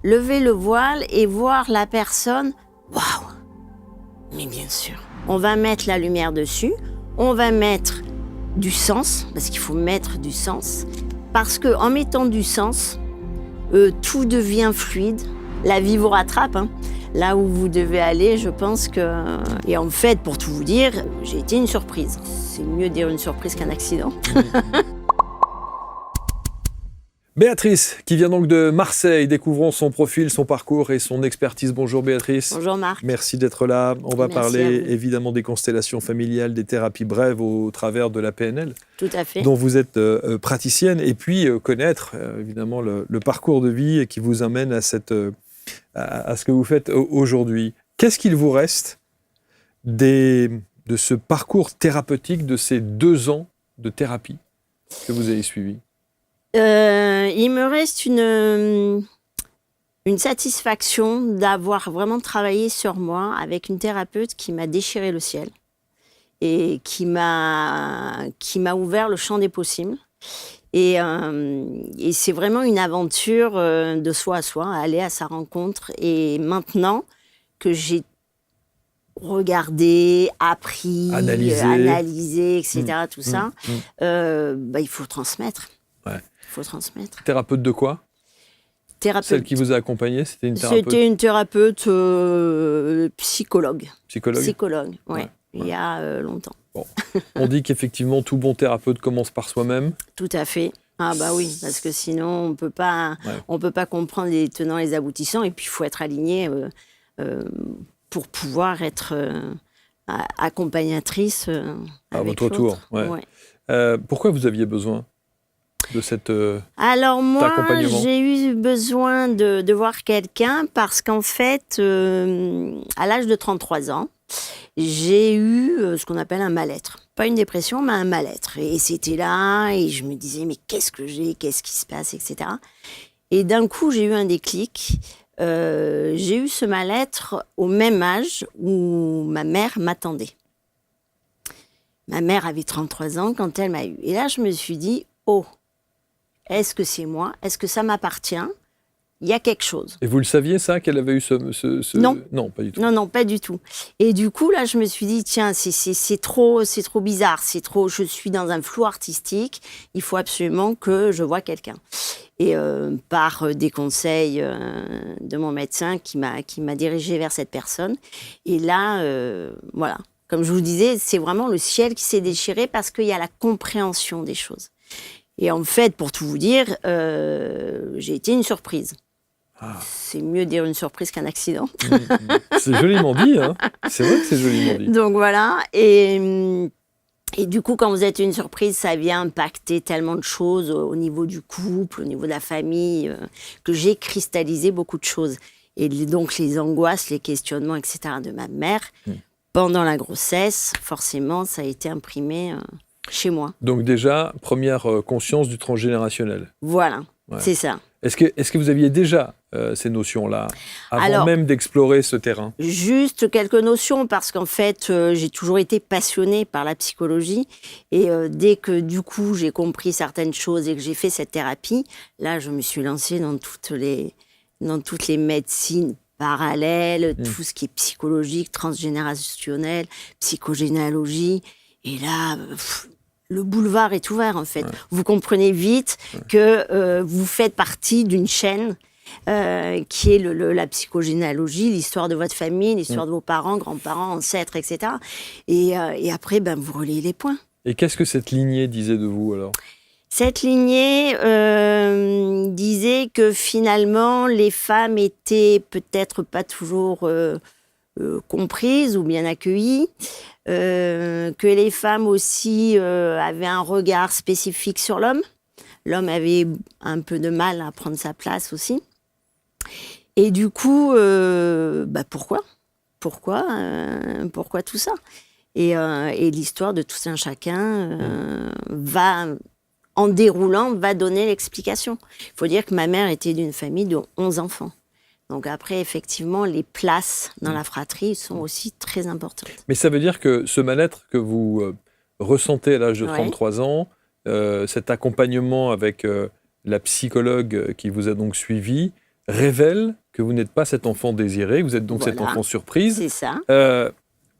lever le voile et voir la personne. Waouh! Mais bien sûr. On va mettre la lumière dessus, on va mettre du sens, parce qu'il faut mettre du sens. Parce qu'en mettant du sens, tout devient fluide. La vie vous rattrape, hein. Là où vous devez aller, je pense que... Et en fait, pour tout vous dire, j'ai été une surprise. C'est mieux dire une surprise qu'un accident. Béatrice, qui vient donc de Marseille, découvrons son profil, son parcours et son expertise. Bonjour Béatrice. Bonjour Marc. Merci d'être là. On va Merci parler évidemment des constellations familiales, des thérapies brèves au travers de la PNL. Tout à fait. Dont vous êtes praticienne, et puis connaître évidemment le parcours de vie qui vous amène à ce que vous faites aujourd'hui. Qu'est-ce qu'il vous reste de ce parcours thérapeutique, de ces 2 ans de thérapie que vous avez suivis? Il me reste une satisfaction d'avoir vraiment travaillé sur moi avec une thérapeute qui m'a déchiré le ciel et qui m'a ouvert le champ des possibles. Et c'est vraiment une aventure de soi à soi, aller à sa rencontre. Et maintenant que j'ai regardé, appris, analysé, etc., tout ça, il faut transmettre. Ouais. Il faut transmettre. Thérapeute de quoi? Thérapeute. Celle qui vous a accompagné, c'était une thérapeute? C'était une thérapeute psychologue. Psychologue? Psychologue, ouais. Il y a longtemps. Bon. On dit qu'effectivement, tout bon thérapeute commence par soi-même. Tout à fait. Ah bah oui, parce que sinon, on peut pas comprendre les tenants et les aboutissants. Et puis, il faut être aligné pour pouvoir être accompagnatrice à votre tour. Ouais. Pourquoi vous aviez besoin de cet Alors moi, accompagnement? J'ai eu besoin de voir quelqu'un parce qu'en fait, à l'âge de 33 ans, j'ai eu ce qu'on appelle un mal-être. Pas une dépression, mais un mal-être. Et c'était là, et je me disais, mais qu'est-ce que j'ai? Qu'est-ce qui se passe, etc. Et d'un coup, j'ai eu un déclic. J'ai eu ce mal-être au même âge où ma mère m'attendait. Ma mère avait 33 ans quand elle m'a eu. Et là, je me suis dit, oh, est-ce que c'est moi? Est-ce que ça m'appartient? Il y a quelque chose. Et vous le saviez, ça, qu'elle avait eu Non. Non, pas du tout. Non, pas du tout. Et du coup, là, je me suis dit, tiens, c'est trop bizarre. Je suis dans un flou artistique. Il faut absolument que je voie quelqu'un. Et par des conseils de mon médecin qui m'a dirigée vers cette personne. Et là, voilà. Comme je vous disais, c'est vraiment le ciel qui s'est déchiré parce qu'il y a la compréhension des choses. Et en fait, pour tout vous dire, j'ai été une surprise. Ah. C'est mieux dire une surprise qu'un accident. C'est joliment dit, hein. C'est vrai que c'est joliment dit. Donc voilà, et du coup, quand vous êtes une surprise, ça vient impacter tellement de choses au niveau du couple, au niveau de la famille, que j'ai cristallisé beaucoup de choses. Et donc les angoisses, les questionnements, etc. de ma mère, pendant la grossesse, forcément, ça a été imprimé chez moi. Donc déjà, première conscience du transgénérationnel. Voilà, c'est ça. Est-ce que vous aviez déjà ces notions-là, avant même d'explorer ce terrain? Juste quelques notions, parce qu'en fait, j'ai toujours été passionnée par la psychologie. Et dès que, du coup, j'ai compris certaines choses et que j'ai fait cette thérapie, là, je me suis lancée dans toutes les médecines parallèles, tout ce qui est psychologique, transgénérationnel, psychogénéalogie. Et là... le boulevard est ouvert, en fait. Ouais. Vous comprenez vite que vous faites partie d'une chaîne qui est la psychogénéalogie, l'histoire de votre famille, l'histoire de vos parents, grands-parents, ancêtres, etc. Et après, vous relayez les points. Et qu'est-ce que cette lignée disait de vous, alors? Cette lignée disait que finalement, les femmes étaient peut-être pas toujours comprises ou bien accueillies. Que les femmes aussi avaient un regard spécifique sur l'homme. L'homme avait un peu de mal à prendre sa place aussi. Et du coup, pourquoi tout ça? Et l'histoire de tout un chacun en déroulant, va donner l'explication. Il faut dire que ma mère était d'une famille de 11 enfants. Donc après, effectivement, les places dans la fratrie sont aussi très importantes. Mais ça veut dire que ce mal-être que vous ressentez à l'âge de 33 ans, cet accompagnement avec la psychologue qui vous a donc suivi, révèle que vous n'êtes pas cet enfant désiré, vous êtes donc cet enfant surprise. C'est ça.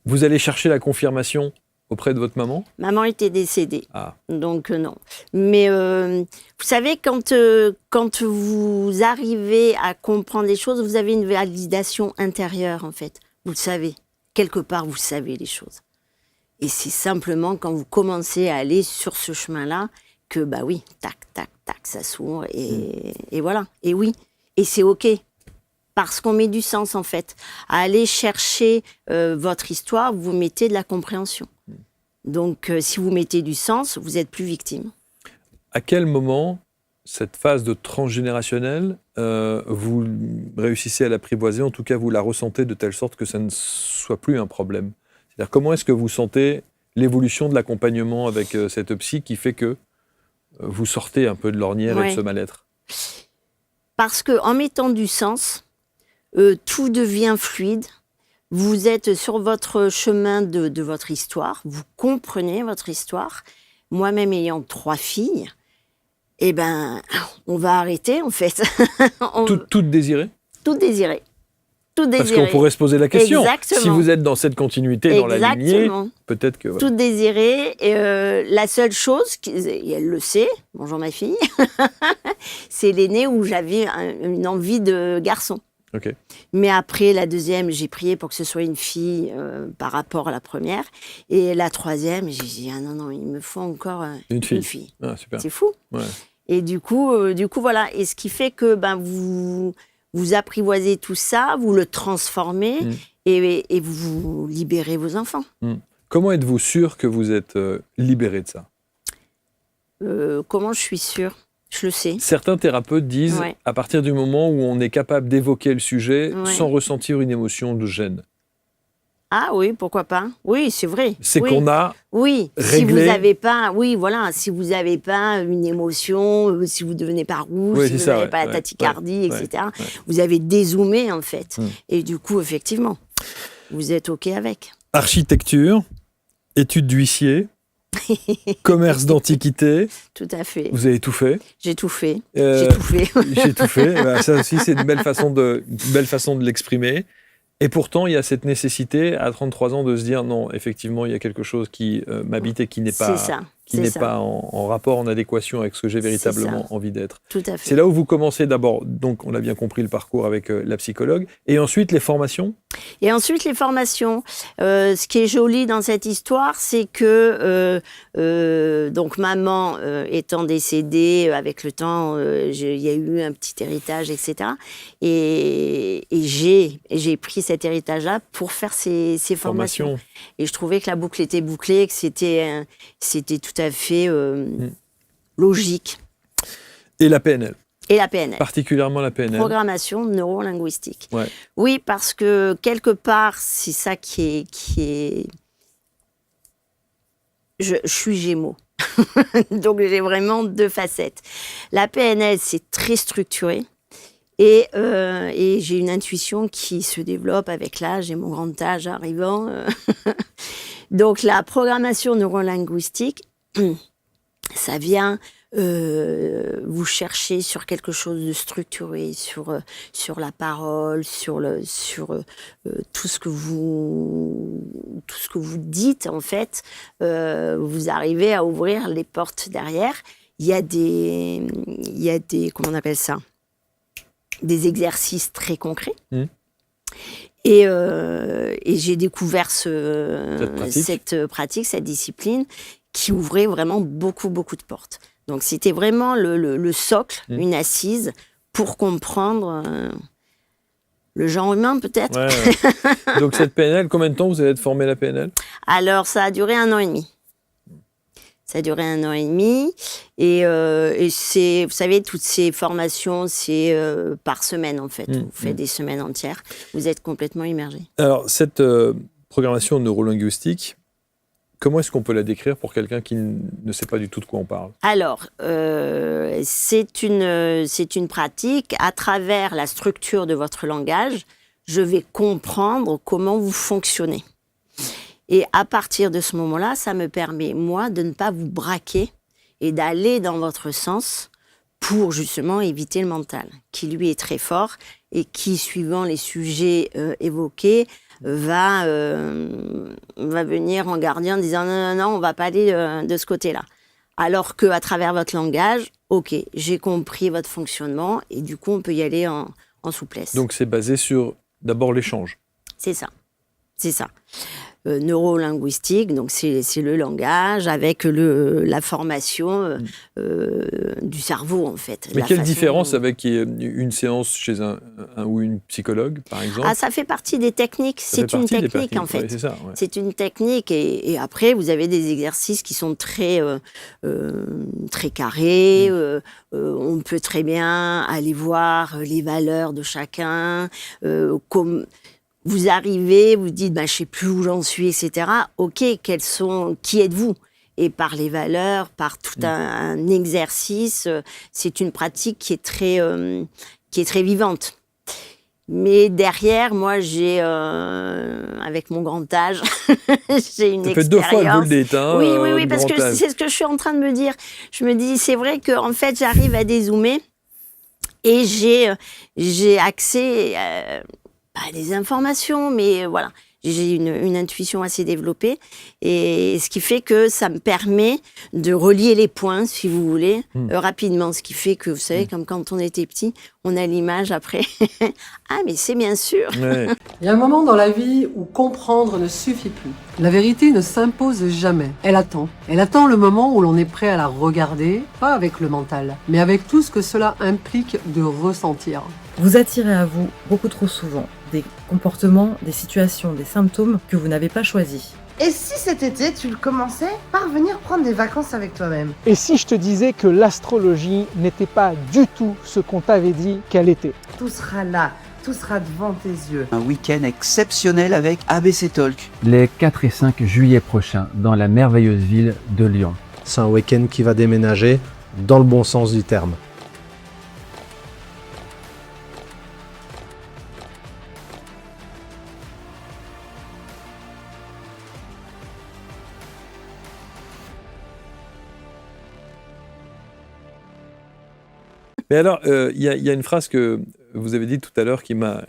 Vous allez chercher la confirmation auprès de votre maman ? Maman était décédée, donc non. Mais vous savez, quand vous arrivez à comprendre les choses, vous avez une validation intérieure, en fait. Vous le savez. Quelque part, vous savez les choses. Et c'est simplement quand vous commencez à aller sur ce chemin-là que, bah oui, tac, tac, tac, ça s'ouvre et voilà. Et oui, et c'est OK. Parce qu'on met du sens, en fait. À aller chercher votre histoire, vous mettez de la compréhension. Donc, si vous mettez du sens, vous n'êtes plus victime. À quel moment, cette phase de transgénérationnel, vous réussissez à l'apprivoiser, en tout cas, vous la ressentez de telle sorte que ça ne soit plus un problème ? C'est-à-dire, comment est-ce que vous sentez l'évolution de l'accompagnement avec cette psy qui fait que vous sortez un peu de l'ornière et de ce mal-être ? Parce qu'en mettant du sens, tout devient fluide. Vous êtes sur votre chemin de votre histoire, vous comprenez votre histoire. Moi-même ayant 3 filles, eh ben, on va arrêter en fait. Toutes désirées ? Toutes désirées. Parce qu'on pourrait se poser la question. Exactement. Si vous êtes dans cette continuité, dans la lignée, peut-être que... Voilà. Toutes désirées. La seule chose, et elle le sait, bonjour ma fille, c'est l'aînée où j'avais une envie de garçon. Okay. Mais après, la deuxième, j'ai prié pour que ce soit une fille par rapport à la première. Et la troisième, j'ai dit, ah non, il me faut encore une fille. Ah, super. C'est fou. Ouais. Et du coup, voilà. Et ce qui fait que vous apprivoisez tout ça, vous le transformez et vous libérez vos enfants. Comment êtes-vous sûr que vous êtes libéré de ça ? Comment je suis sûre ? Je le sais. Certains thérapeutes disent, à partir du moment où on est capable d'évoquer le sujet sans ressentir une émotion de gêne. Ah oui, pourquoi pas ? Oui, c'est vrai. C'est qu'on a réglé... Si vous n'avez pas, si vous n'avez pas une émotion, si vous ne devenez pas rouge, si vous n'avez pas la tachycardie, etc., vous avez dézoomé en fait. Et du coup, effectivement, vous êtes OK avec. Architecture, études d'huissier, commerce d'antiquité. Tout à fait. Vous avez tout fait. J'ai tout fait. J'ai tout fait. J'ai tout fait. Ben, ça aussi, c'est une belle façon de l'exprimer. Et pourtant, il y a cette nécessité, à 33 ans, de se dire non, effectivement, il y a quelque chose qui m'habite et qui n'est pas en rapport, en adéquation avec ce que j'ai véritablement envie d'être. Tout à fait. C'est là où vous commencez d'abord, donc on a bien compris le parcours avec la psychologue, et ensuite les formations. Et ensuite les formations. Ce qui est joli dans cette histoire, c'est que donc maman étant décédée, avec le temps, il y a eu un petit héritage, etc. Et j'ai pris cet héritage-là pour faire ces formations. Et je trouvais que la boucle était bouclée, que c'était tout à fait logique. Et la PNL. Et la PNL. Particulièrement la PNL. Programmation neurolinguistique. Ouais. Oui, parce que quelque part, c'est ça qui est... Je suis Gémeaux. Donc j'ai vraiment 2 facettes. La PNL, c'est très structuré. Et j'ai une intuition qui se développe avec l'âge et mon grand âge arrivant. Donc la programmation neurolinguistique, ça vient vous chercher sur quelque chose de structuré, sur la parole, sur tout ce que vous dites en fait. Vous arrivez à ouvrir les portes derrière. Il y a des comment on appelle ça ? Des exercices très concrets. Et j'ai découvert cette pratique, cette discipline, qui ouvrait vraiment beaucoup de portes. Donc c'était vraiment le socle, une assise, pour comprendre le genre humain peut-être. Ouais. Donc cette PNL, combien de temps vous allez être formé à la PNL ? Alors ça a duré 1 an et demi. Ça a duré 1 an et demi. Et c'est, vous savez, toutes ces formations, c'est par semaine, en fait. Vous faites des semaines entières. Vous êtes complètement immergé. Alors, cette programmation neurolinguistique, comment est-ce qu'on peut la décrire pour quelqu'un qui ne sait pas du tout de quoi on parle ? Alors, c'est une pratique. À travers la structure de votre langage, je vais comprendre comment vous fonctionnez. Et à partir de ce moment-là, ça me permet, moi, de ne pas vous braquer et d'aller dans votre sens pour justement éviter le mental, qui lui est très fort et qui, suivant les sujets évoqués, va venir en gardien en disant non, on va pas aller de ce côté-là. Alors qu'à travers votre langage, ok, j'ai compris votre fonctionnement et du coup, on peut y aller en souplesse. Donc, c'est basé sur d'abord l'échange. C'est ça. Neurolinguistique, donc c'est le langage avec la formation du cerveau, en fait. Mais quelle différence avec une séance chez un ou une psychologue, par exemple? Ah, ça fait partie des techniques. C'est une technique, en fait. Ouais, c'est ça, ouais. C'est une technique. Et après, vous avez des exercices qui sont très carrés. On peut très bien aller voir les valeurs de chacun, vous arrivez, vous dites, je ne sais plus où j'en suis, etc. Ok, qui êtes-vous? Et par les valeurs, par tout un exercice, c'est une pratique qui est très vivante. Mais derrière, moi, j'ai, avec mon grand âge, j'ai une expérience. Ça fait 2 fois le vol d'étain. Oui, parce que c'est ce que je suis en train de me dire. Je me dis, c'est vrai qu'en fait, j'arrive à dézoomer et j'ai accès à des informations, mais voilà. J'ai une intuition assez développée et ce qui fait que ça me permet de relier les points, si vous voulez, rapidement. Ce qui fait que, vous savez, comme quand on était petit, on a l'image après. Ah, mais c'est bien sûr. Ouais. Il y a un moment dans la vie où comprendre ne suffit plus. La vérité ne s'impose jamais. Elle attend. Elle attend le moment où l'on est prêt à la regarder, pas avec le mental, mais avec tout ce que cela implique de ressentir. Vous attirez à vous beaucoup trop souvent des comportements, des situations, des symptômes que vous n'avez pas choisis. Et si cet été, tu commençais par venir prendre des vacances avec toi-même? Et si je te disais que l'astrologie n'était pas du tout ce qu'on t'avait dit qu'elle était? Tout sera là, tout sera devant tes yeux. Un week-end exceptionnel avec ABC Talk. Les 4 et 5 juillet prochains dans la merveilleuse ville de Lyon. C'est un week-end qui va déménager dans le bon sens du terme. Mais alors, il y a une phrase que vous avez dite tout à l'heure qui m'a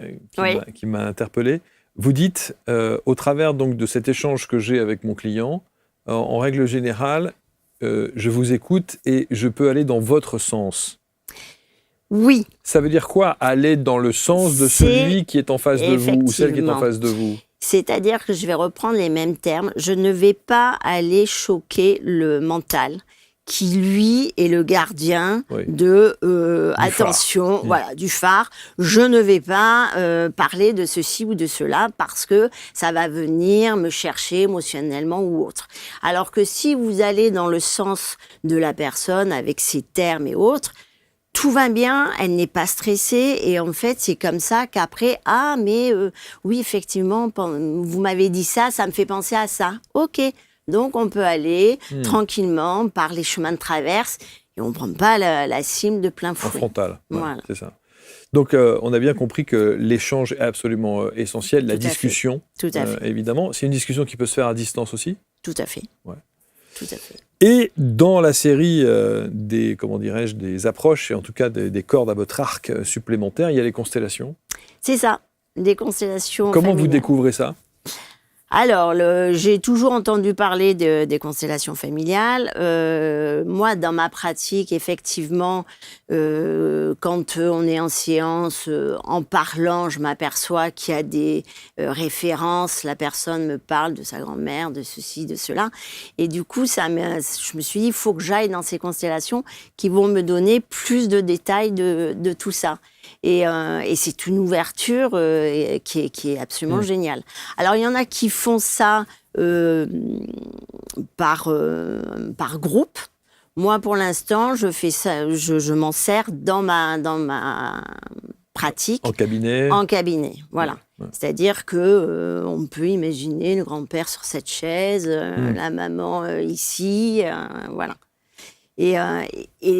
interpellé. Vous dites, au travers donc de cet échange que j'ai avec mon client, en règle générale, je vous écoute et je peux aller dans votre sens. Oui. Ça veut dire quoi, aller dans le sens de celui qui est en face de vous ou celle qui est en face de vous? C'est-à-dire que je vais reprendre les mêmes termes. Je ne vais pas aller choquer le mental, qui lui est le gardien de attention, voilà, du phare. Je ne vais pas parler de ceci ou de cela parce que ça va venir me chercher émotionnellement ou autre. Alors que si vous allez dans le sens de la personne avec ses termes et autres, tout va bien, elle n'est pas stressée et en fait c'est comme ça qu'après oui effectivement vous m'avez dit ça, ça me fait penser à ça. Ok. Donc, on peut aller tranquillement par les chemins de traverse et on ne prend pas la cime de plein fouet. En frontal, voilà. C'est ça. Donc, on a bien compris que l'échange est absolument essentiel, la discussion, Tout à fait. évidemment. C'est une discussion qui peut se faire à distance aussi? Tout à fait. Ouais. Tout à fait. Et dans la série des approches, et en tout cas des cordes à votre arc supplémentaires, il y a les constellations. C'est ça, des constellations Comment familiales. vous découvrez ça? Alors, j'ai toujours entendu parler des constellations familiales. Moi, dans ma pratique, effectivement, quand on est en séance, en parlant, je m'aperçois qu'il y a des références. La personne me parle de sa grand-mère, de ceci, de cela. Et du coup, je me suis dit, il faut que j'aille dans ces constellations qui vont me donner plus de détails de tout ça. Et c'est une ouverture qui est absolument géniale. Alors, il y en a qui font ça par groupe. Moi, pour l'instant, je fais ça, je m'en sers dans ma pratique. En cabinet. En cabinet, voilà. Ouais. C'est-à-dire que on peut imaginer le grand-père sur cette chaise, la maman ici, voilà. Et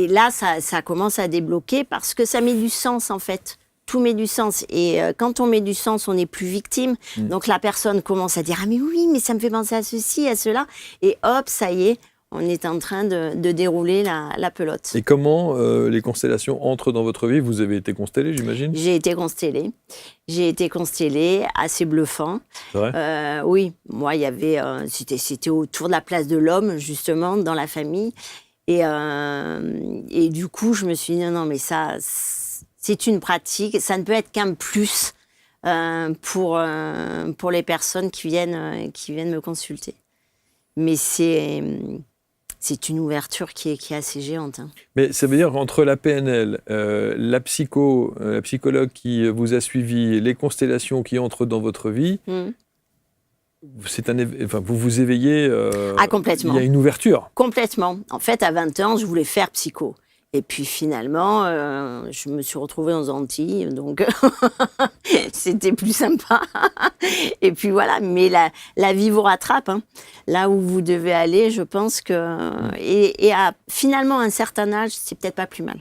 là, ça commence à débloquer parce que ça met du sens, en fait. Tout met du sens. Et quand on met du sens, on n'est plus victime. Donc la personne commence à dire « Ah mais oui, mais ça me fait penser à ceci, à cela. » Et hop, ça y est, on est en train de dérouler la pelote. Et comment les constellations entrent dans votre vie? Vous avez été constellée, j'imagine? J'ai été constellée, assez bluffant. C'est vrai? Oui, moi, il y avait, c'était autour de la place de l'homme, justement, dans la famille. Et du coup, je me suis dit, non, mais ça, c'est une pratique, ça ne peut être qu'un plus pour les personnes qui viennent me consulter. Mais c'est une ouverture qui est assez géante. Hein. Mais ça veut dire qu'entre la PNL, la psychologue qui vous a suivi, les constellations qui entrent dans votre vie, vous vous éveillez. Complètement. Il y a une ouverture. Complètement. En fait, à 20 ans, je voulais faire psycho. Et puis finalement, je me suis retrouvée aux Antilles, donc c'était plus sympa. Et puis voilà, mais la vie vous rattrape. Hein. Là où vous devez aller, je pense que... Et à finalement un certain âge, c'est peut-être pas plus mal.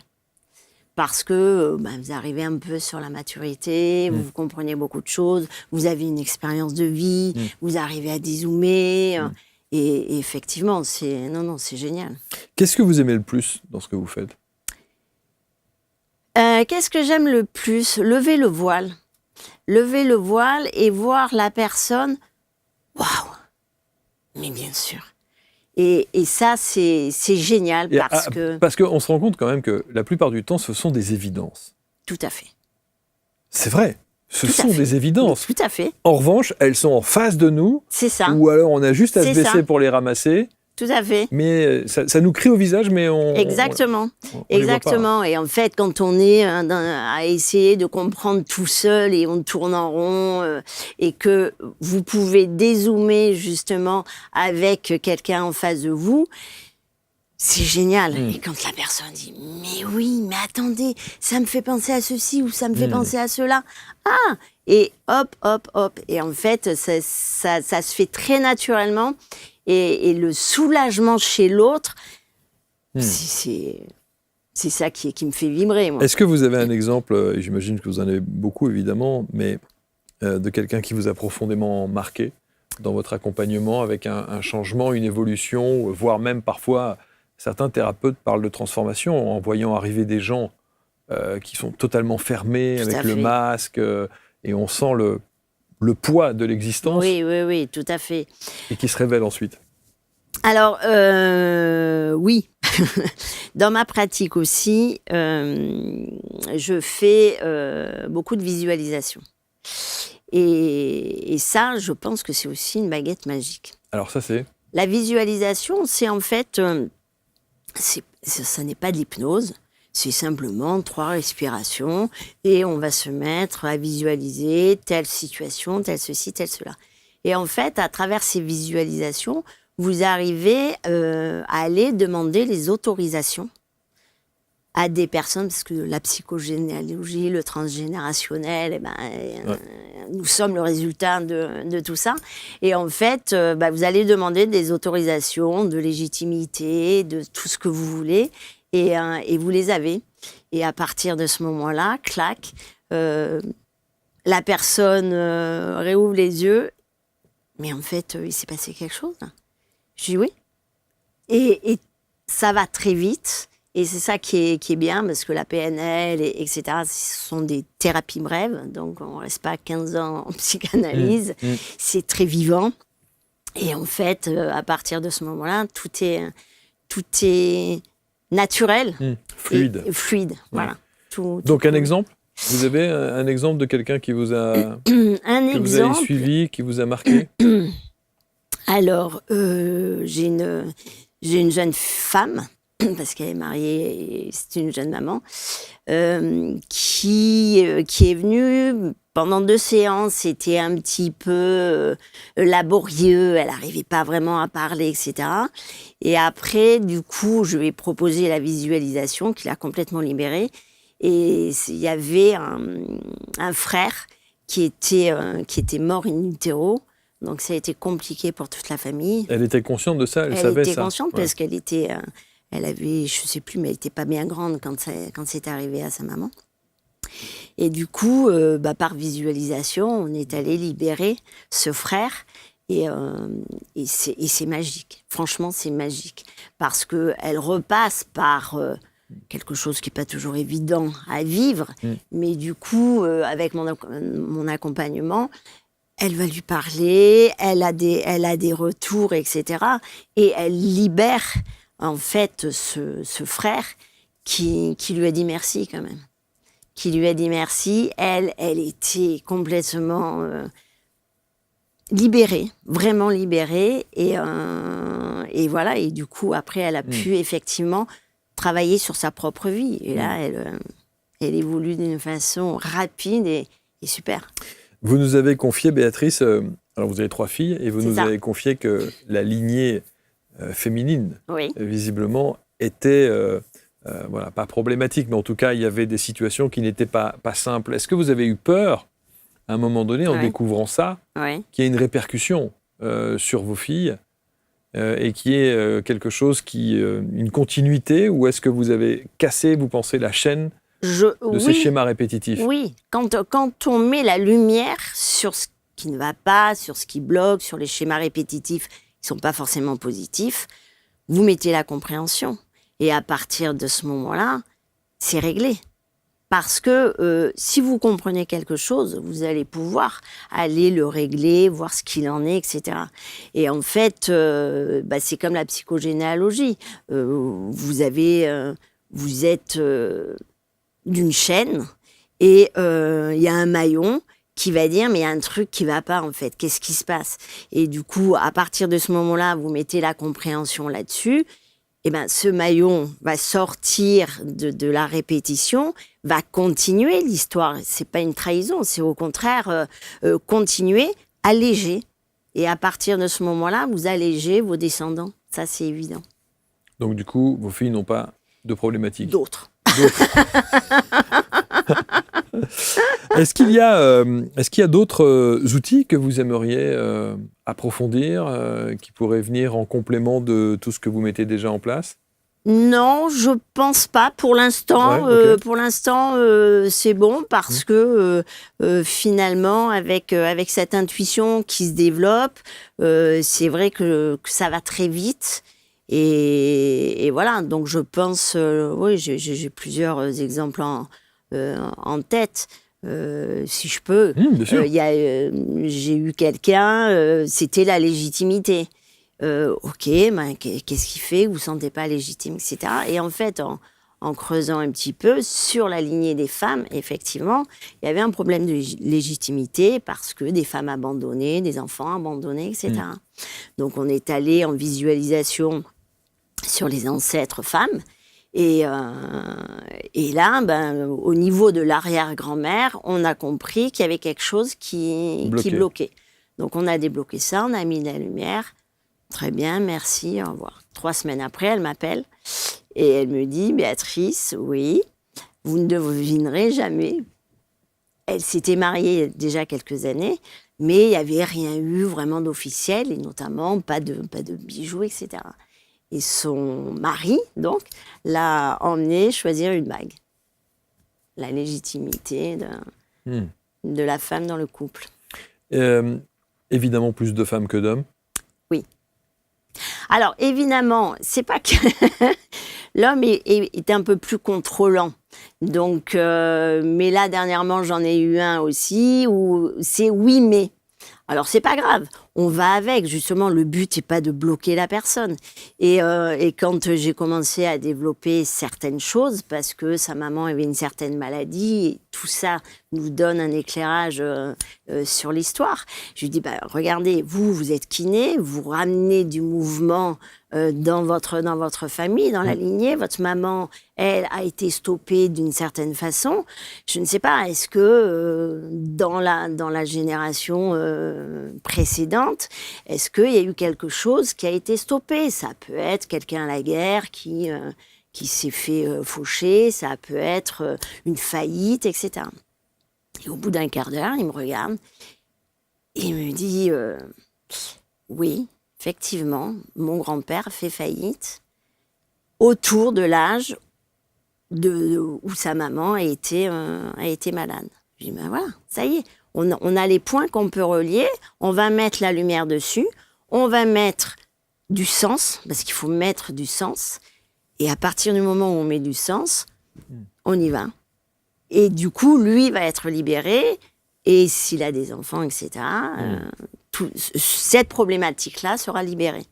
Parce que vous arrivez un peu sur la maturité, vous comprenez beaucoup de choses, vous avez une expérience de vie, vous arrivez à dézoomer. Et effectivement, c'est génial. Qu'est-ce que vous aimez le plus dans ce que vous faites? Qu'est-ce que j'aime le plus? Lever le voile. Lever le voile et voir la personne. Waouh! Mais bien sûr. Et ça, c'est génial parce qu'on se rend compte quand même que la plupart du temps, ce sont des évidences. Tout à fait. C'est vrai. Ce sont des évidences. Mais tout à fait. En revanche, elles sont en face de nous. C'est ça. Ou alors on a juste à se baisser pour les ramasser. Tout à fait. Mais ça nous crie au visage, mais on... Exactement. On Exactement. Et en fait, quand on est à essayer de comprendre tout seul et on tourne en rond et que vous pouvez dézoomer justement avec quelqu'un en face de vous, c'est génial. Et quand la personne dit « Mais oui, mais attendez, ça me fait penser à ceci ou ça me fait penser à cela. » Ah ! Et hop, hop, hop. Et en fait, ça se fait très naturellement. Et le soulagement chez l'autre, c'est ça qui me fait vibrer. Moi. Est-ce que vous avez un exemple, et j'imagine que vous en avez beaucoup évidemment, mais de quelqu'un qui vous a profondément marqué dans votre accompagnement avec un changement, une évolution, voire même parfois, certains thérapeutes parlent de transformation en voyant arriver des gens qui sont totalement fermés avec le masque et on sent le poids de l'existence. Oui, tout à fait. Et qui se révèle ensuite. Alors, oui. Dans ma pratique aussi, je fais beaucoup de visualisation. Et ça, je pense que c'est aussi une baguette magique. Alors ça, c'est? La visualisation, c'est en fait... ça n'est pas de l'hypnose. C'est simplement 3 respirations et on va se mettre à visualiser telle situation, tel ceci, tel cela. Et en fait, à travers ces visualisations, vous arrivez à aller demander les autorisations à des personnes, parce que la psychogénéalogie, le transgénérationnel, nous sommes le résultat de tout ça. Et en fait, vous allez demander des autorisations, de légitimité, de tout ce que vous voulez. Et vous les avez. Et à partir de ce moment-là, clac, la personne réouvre les yeux. Mais en fait, il s'est passé quelque chose. Là. Je dis oui. Et ça va très vite. Et c'est ça qui est bien, parce que la PNL, etc., ce sont des thérapies brèves. Donc, on ne reste pas 15 ans en psychanalyse. C'est très vivant. Et en fait, à partir de ce moment-là, tout est naturel. Fluide. Et fluide, voilà. Donc, un exemple? Vous avez un exemple de quelqu'un qui vous a... vous avez suivi, qui vous a marqué? Alors, j'ai une jeune femme, parce qu'elle est mariée et c'est une jeune maman, qui est venue pendant 2 séances. C'était un petit peu laborieux, elle n'arrivait pas vraiment à parler, etc. Et après, du coup, je lui ai proposé la visualisation qui l'a complètement libérée. Et il y avait un frère qui était mort in utero. Donc ça a été compliqué pour toute la famille. Elle était consciente de ça, elle savait ça. Elle était consciente parce qu'elle était, elle avait, je sais plus, mais elle était pas bien grande quand c'est arrivé à sa maman. Et du coup, par visualisation, on est allé libérer ce frère. Et c'est magique. Franchement, c'est magique. Parce qu'elle repasse par quelque chose qui n'est pas toujours évident à vivre. Mais du coup, avec mon accompagnement, elle va lui parler, elle a des retours, etc. Et elle libère, en fait, ce frère qui lui a dit merci, quand même. Qui lui a dit merci. Elle était complètement libérée, vraiment libérée. Et voilà. Et du coup, après, elle a pu effectivement travailler sur sa propre vie. Et là, elle évolue d'une façon rapide et super. Vous nous avez confié, Béatrice, alors vous avez 3 filles, et vous nous avez confié que la lignée féminine, visiblement, était, voilà, pas problématique, mais en tout cas, il y avait des situations qui n'étaient pas simples. Est-ce que vous avez eu peur, à un moment donné, en découvrant ça, qu'il y ait une répercussion sur vos filles et qu'il y ait quelque chose une continuité, ou est-ce que vous avez cassé, vous pensez, la chaîne de ces schémas répétitifs? Oui, quand on met la lumière sur ce qui ne va pas, sur ce qui bloque, sur les schémas répétitifs qui ne sont pas forcément positifs, vous mettez la compréhension. Et à partir de ce moment-là, c'est réglé. Parce que si vous comprenez quelque chose, vous allez pouvoir aller le régler, voir ce qu'il en est, etc. Et en fait, c'est comme la psychogénéalogie. Vous êtes d'une chaîne et il y a un maillon qui va dire mais il y a un truc qui va pas en fait, qu'est-ce qui se passe? Et du coup, à partir de ce moment-là, vous mettez la compréhension là-dessus, et ce maillon va sortir de la répétition, va continuer l'histoire. C'est pas une trahison, c'est au contraire continuer, alléger. Et à partir de ce moment-là, vous allégez vos descendants. Ça, c'est évident. Donc du coup, vos filles n'ont pas de problématiques? D'autres. Est-ce qu'il y a d'autres outils que vous aimeriez approfondir, qui pourraient venir en complément de tout ce que vous mettez déjà en place? Non, je pense pas. Pour l'instant, c'est bon parce que finalement, avec cette intuition qui se développe, c'est vrai que ça va très vite. Et voilà, donc je pense, oui, j'ai plusieurs exemples en tête, si je peux. Bien sûr. J'ai eu quelqu'un, c'était la légitimité. Ok, qu'est-ce qui fait que vous ne vous sentez pas légitime, etc. Et en fait, en creusant un petit peu sur la lignée des femmes, effectivement, il y avait un problème de légitimité parce que des femmes abandonnées, des enfants abandonnés, etc. Donc on est allé en visualisation sur les ancêtres femmes. Et là, au niveau de l'arrière-grand-mère, on a compris qu'il y avait quelque chose qui bloquait. Donc on a débloqué ça, on a mis de la lumière. Très bien, merci, au revoir. 3 semaines après, elle m'appelle et elle me dit « Béatrice, oui, vous ne devinerez jamais. » Elle s'était mariée déjà quelques années, mais il n'y avait rien eu vraiment d'officiel, et notamment pas de bijoux, etc. Et son mari, donc, l'a emmenée choisir une bague. La légitimité de la femme dans le couple. Évidemment, plus de femmes que d'hommes. Oui. Alors, évidemment, c'est pas que... L'homme est un peu plus contrôlant. Donc, mais là, dernièrement, j'en ai eu un aussi où c'est oui, mais. Alors, c'est pas grave. On va avec. Justement, le but n'est pas de bloquer la personne. Et quand j'ai commencé à développer certaines choses, parce que sa maman avait une certaine maladie, et tout ça nous donne un éclairage sur l'histoire. Je lui dis, regardez, vous êtes kiné, vous ramenez du mouvement dans votre famille, dans la lignée. Votre maman, elle, a été stoppée d'une certaine façon. Je ne sais pas, est-ce que dans la génération précédente, est-ce qu'il y a eu quelque chose qui a été stoppé? Ça peut être quelqu'un à la guerre qui s'est fait faucher, ça peut être une faillite, etc. Et au bout d'un quart d'heure, il me regarde et il me dit oui, effectivement, mon grand-père fait faillite autour de l'âge où sa maman a été malade. Je dis voilà, ça y est, On a les points qu'on peut relier, on va mettre la lumière dessus, on va mettre du sens, parce qu'il faut mettre du sens, et à partir du moment où on met du sens, on y va. Et du coup, lui va être libéré, et s'il a des enfants, etc., cette problématique-là sera libérée.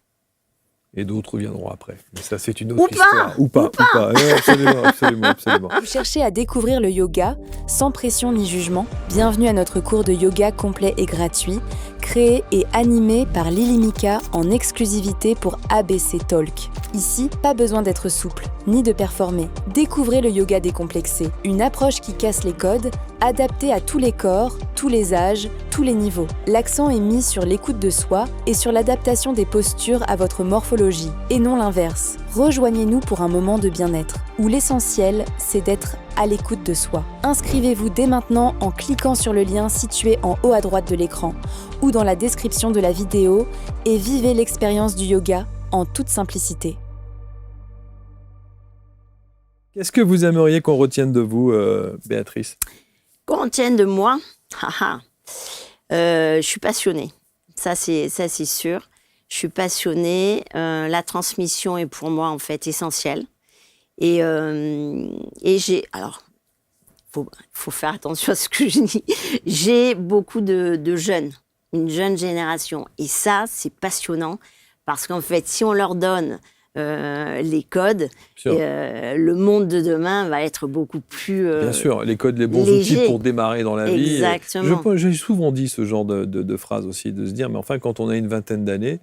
Et d'autres viendront après. Mais ça, c'est une Ou autre histoire. Ou pas. Ouais, absolument. Vous cherchez à découvrir le yoga sans pression ni jugement? Bienvenue à notre cours de yoga complet et gratuit, créé et animé par Lily Mika en exclusivité pour ABC Talk. Ici, pas besoin d'être souple, ni de performer. Découvrez le yoga décomplexé, une approche qui casse les codes, adaptée à tous les corps, tous les âges, tous les niveaux. L'accent est mis sur l'écoute de soi et sur l'adaptation des postures à votre morphologie, et non l'inverse. Rejoignez-nous pour un moment de bien-être, où l'essentiel, c'est d'être à l'écoute de soi. Inscrivez-vous dès maintenant en cliquant sur le lien situé en haut à droite de l'écran ou dans la description de la vidéo et vivez l'expérience du yoga en toute simplicité. Qu'est-ce que vous aimeriez qu'on retienne de vous, Béatrice? Qu'on retienne de moi, je suis passionnée. Ça, c'est sûr. Je suis passionnée. La transmission est pour moi, en fait, essentielle. Et j'ai... Alors, faut faire attention à ce que je dis. J'ai beaucoup de jeunes, une jeune génération. Et ça, c'est passionnant. Parce qu'en fait, si on leur donne les codes, le monde de demain va être beaucoup plus Bien sûr, les codes, les bons léger. outils pour démarrer dans la vie. Exactement. J'ai souvent dit ce genre de phrase aussi, de se dire, mais enfin, quand on a une vingtaine d'années,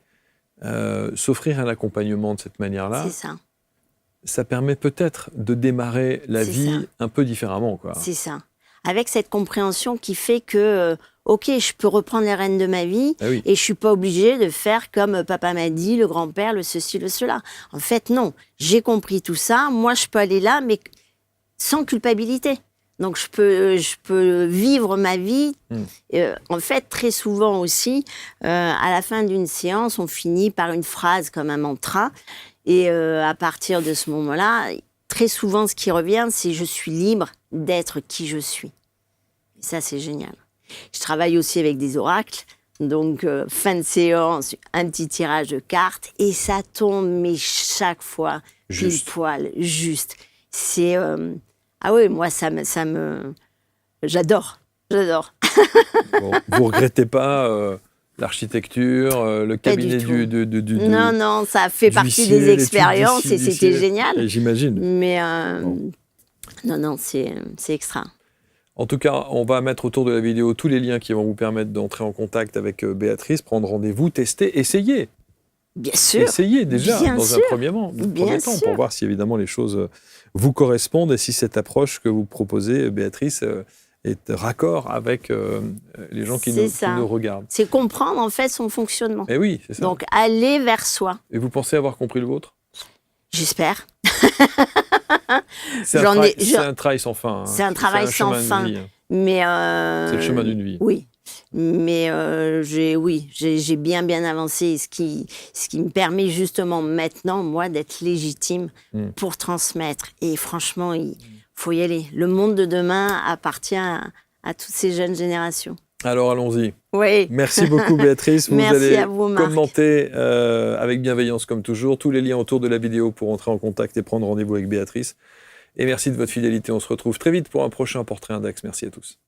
s'offrir un accompagnement de cette manière-là, C'est ça. ça permet peut-être de démarrer la C'est vie un peu différemment, quoi. C'est ça. Avec cette compréhension qui fait que, ok, je peux reprendre les rênes de ma vie Ah oui. et je suis pas obligée de faire comme papa m'a dit, le grand-père, le ceci, le cela. En fait, non. J'ai compris tout ça. Moi, je peux aller là, mais sans culpabilité. Donc, je peux vivre ma vie. En fait, très souvent aussi, à la fin d'une séance, on finit par une phrase comme un mantra. Et à partir de ce moment-là, très souvent, ce qui revient, c'est « je suis libre d'être qui je suis ». Et ça, c'est génial. Je travaille aussi avec des oracles. Donc, fin de séance, un petit tirage de cartes. Et ça tombe, mais chaque fois, pile poil, juste. C'est... Ah oui, moi, ça me... J'adore. Bon, vous regrettez pas l'architecture, le cabinet du Non, ça fait partie des expériences et c'était génial. J'imagine. Mais non, c'est extra. En tout cas, on va mettre autour de la vidéo tous les liens qui vont vous permettre d'entrer en contact avec Béatrice, prendre rendez-vous, tester, essayer. Bien sûr. Essayez déjà Bien dans sûr. un premier temps pour voir si évidemment les choses vous correspondent et si cette approche que vous proposez, Béatrice, est raccord avec les gens qui nous regardent. C'est comprendre en fait son fonctionnement. Et oui, c'est ça. Donc aller vers soi. Et vous pensez avoir compris le vôtre? J'espère. C'est un travail sans fin. Hein. C'est un travail sans fin. Vie, hein. Mais c'est le chemin d'une vie. Oui. Mais j'ai bien avancé, ce qui me permet justement maintenant, moi, d'être légitime pour transmettre. Et franchement, il faut y aller. Le monde de demain appartient à toutes ces jeunes générations. Alors allons-y. Oui. Merci beaucoup Béatrice. Vous Merci allez à vous, Marc. commenter avec bienveillance comme toujours. Tous les liens autour de la vidéo pour entrer en contact et prendre rendez-vous avec Béatrice. Et merci de votre fidélité. On se retrouve très vite pour un prochain Portrait Index. Merci à tous.